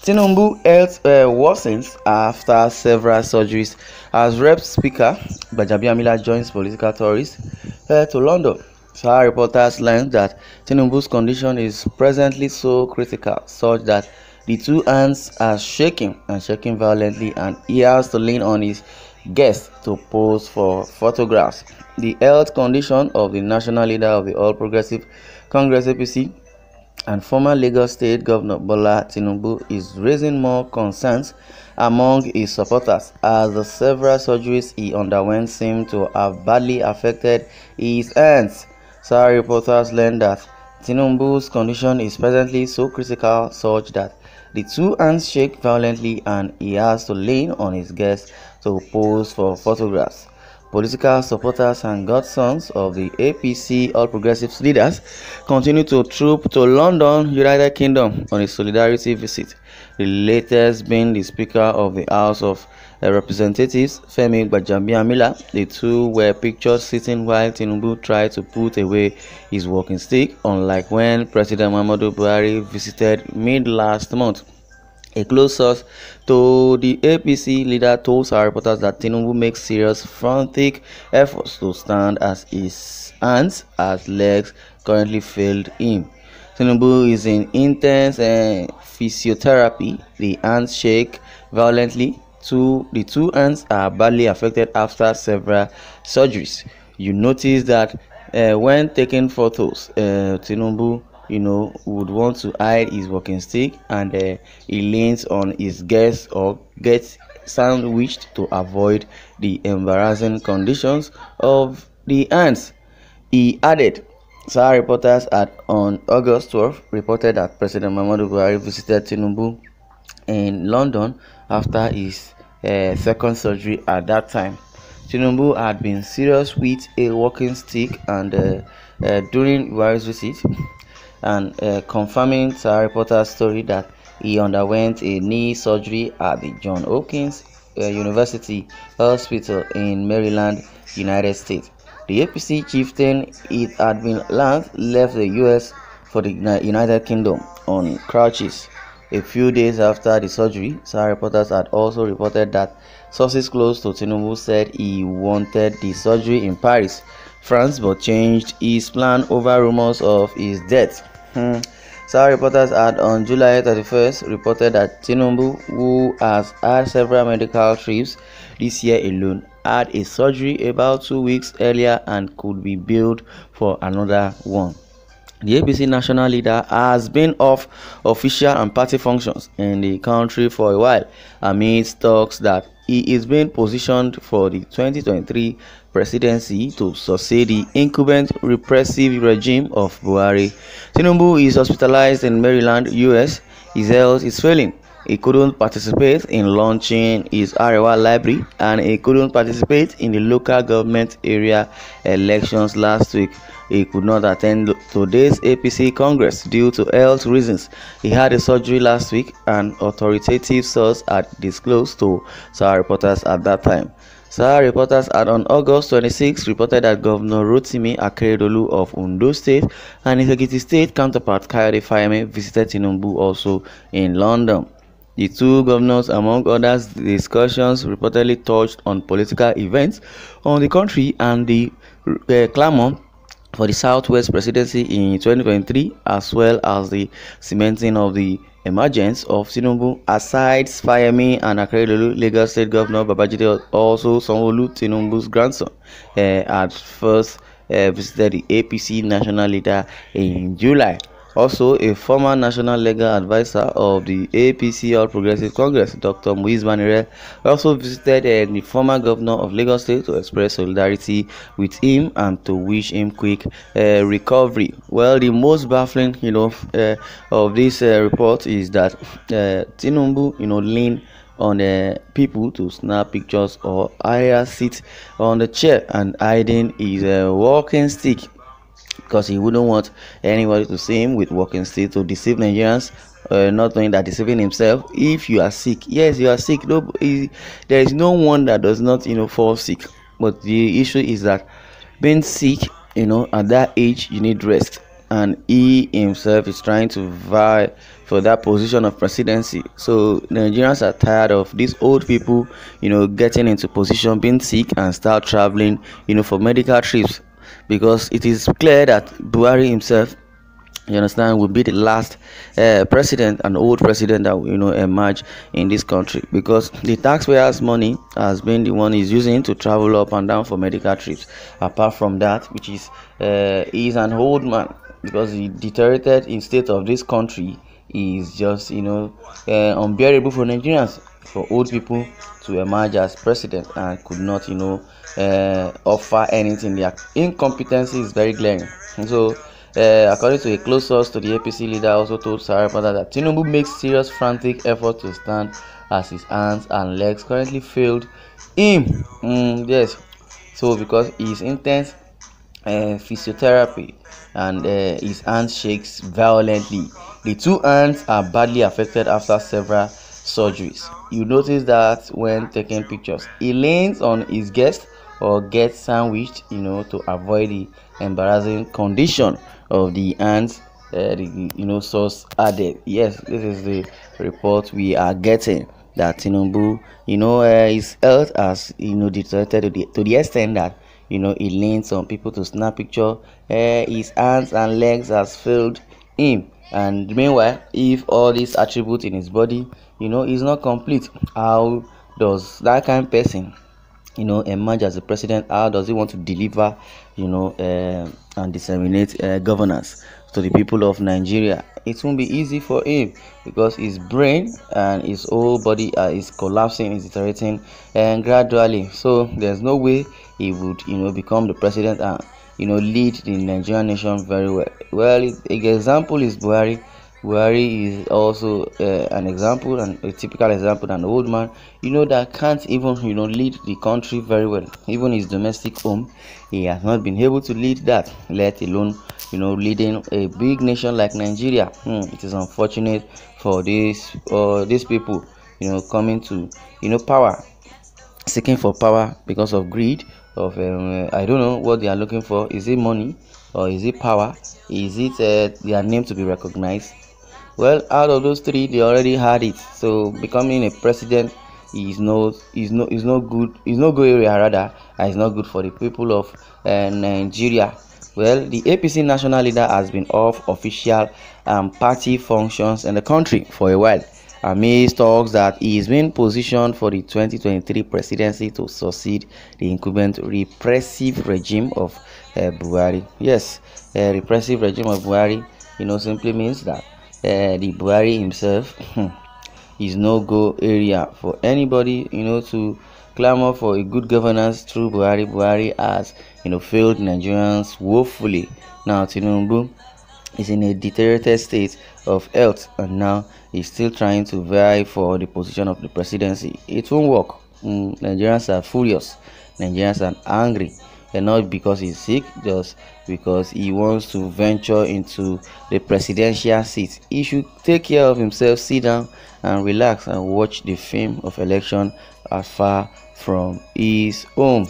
Tinubu health worsens after several surgeries as Rep Speaker Gbajabiamila joins political tourists to London. Sahara reporters learned that Tinubu's condition is presently so critical, such that the two hands are shaking violently, and he has to lean on his guest to pose for photographs. The health condition of the national leader of the All Progressive Congress (APC) and former Lagos State Governor Bola Tinubu is raising more concerns among his supporters as the several surgeries he underwent seem to have badly affected his hands. Some reporters learned that Tinubu's condition is presently so critical such that the two hands shake violently and he has to lean on his guest to pose for photographs. Political supporters and godsons of the APC All Progressives leaders continue to troop to London, United Kingdom on a solidarity visit. The latest being the Speaker of the House of Representatives, Femi Gbajabiamila. The two were pictured sitting while Tinubu tried to put away his walking stick, unlike when President Muhammadu Buhari visited mid last month. A close source to the APC leader told our reporters that Tinubu makes serious frantic efforts to stand as his hands as legs currently failed him. Tinubu is in intense physiotherapy. The hands shake violently. The two hands are badly affected after several surgeries. You notice that when taking photos, Tinubu would want to hide his walking stick, and he leans on his guest or gets sandwiched to avoid the embarrassing conditions of the hands. He added, Sahara reporters on August 12 reported that President Muhammadu Buhari visited Tinubu in London after his second surgery. At that time, Tinubu had been serious with a walking stick, and during Buhari's visit, and confirming Sahara reporter's story that he underwent a knee surgery at the Johns Hopkins University Hospital in Maryland, United States. The APC chieftain, it had been left the US for the United Kingdom on crutches. A few days after the surgery, Sahara reporters had also reported that sources close to Tinubu said he wanted the surgery in Paris, France, but changed his plan over rumors of his death. Sahara reporters had on July 31st reported that Tinubu, who has had several medical trips this year alone, had a surgery about 2 weeks earlier and could be billed for another one. The APC national leader has been off official and party functions in the country for a while amidst talks that he is being positioned for the 2023 presidency to succeed the incumbent repressive regime of Buhari. Tinubu is hospitalized in Maryland, US. His health is failing. He couldn't participate in launching his Arewa library, and he couldn't participate in the local government area elections last week. He could not attend today's APC Congress due to health reasons. He had a surgery last week, an authoritative source had disclosed to Sahara reporters at that time. Sahara reporters had on August 26 reported that Governor Rotimi Akeredolu of Ondo State and his Ekiti State counterpart Kayode Fayemi visited Tinubu also in London. The two governors, among others, discussions reportedly touched on political events on the country and the clamor for the Southwest presidency in 2023, as well as the cementing of the emergence of Tinubu. Aside Fayemi and Akeredolu, Lagos State Governor Babajide also Sanwo-Olu, Tinubu's grandson, had first visited the APC national leader in July. Also, a former national legal advisor of the APC All Progressive Congress, Dr. Muiz Banire, also visited the former governor of Lagos State to express solidarity with him and to wish him quick recovery. Well, the most baffling, of this report is that Tinubu, leaned on people to snap pictures or either sit on the chair and hiding his walking stick, because he wouldn't want anybody to see him with walking stick to deceive Nigerians, not knowing that deceiving himself. If you are sick, yes, you are sick. No, there is no one that does not, fall sick. But the issue is that being sick, at that age, you need rest. and he himself is trying to vie for that position of presidency. So Nigerians are tired of these old people, getting into position, being sick, and start traveling, for medical trips, because it is clear that Buhari himself, you understand, will be the last president, an old president that will emerge in this country, because the taxpayers money has been the one he's using to travel up and down for medical trips. Apart from that, which is he's an old man, because the deteriorated in state of this country is just unbearable for Nigerians, for old people to emerge as president and could not offer anything. Their incompetency is very glaring. And so according to a close source to the APC leader, also told Sarabada that Tinubu makes serious frantic effort to stand as his hands and legs currently failed him. Yes, so because his intense physiotherapy and his hand shakes violently. The two hands are badly affected after several surgeries. You notice that when taking pictures, he leans on his guest or gets sandwiched, to avoid the embarrassing condition of the hands. The source added. Yes, this is the report we are getting, that Tinubu, his health has deteriorated to the extent that he leans on people to snap picture. His hands and legs has failed him, and meanwhile, if all these attributes in his body is not complete, how does that kind of person emerge as a president? How does he want to deliver and disseminate governance to the people of Nigeria? It won't be easy for him, because his brain and his whole body is collapsing, is deteriorating and gradually. So there's no way he would become the president and lead the Nigerian nation very well. Well, an example is Buhari. Buhari is also an example, and a typical example, an old man that can't even lead the country very well. Even his domestic home, he has not been able to lead that, let alone leading a big nation like Nigeria. It is unfortunate for these people coming to power, seeking for power because of greed, of I don't know what they are looking for. Is it money, or is it power? Is it their name to be recognized? Well, out of those three, they already had it. So becoming a president is no good. Is no good area rather. And it's not good for the people of Nigeria. Well, the APC national leader has been off official party functions in the country for a while, amidst talks that he is being positioned for the 2023 presidency to succeed the incumbent repressive regime of Buhari. Yes, repressive regime of Buhari, simply means that the Buhari himself is no go area for anybody to clamor for a good governance through Buhari. Buhari has failed Nigerians woefully. Now Tinubu is in a deteriorated state of health, and now he's still trying to vie for the position of the presidency. It won't work. Nigerians are furious. Nigerians are angry, and not because he's sick, just because he wants to venture into the presidential seat. He should take care of himself, sit down and relax and watch the film of election afar from his home.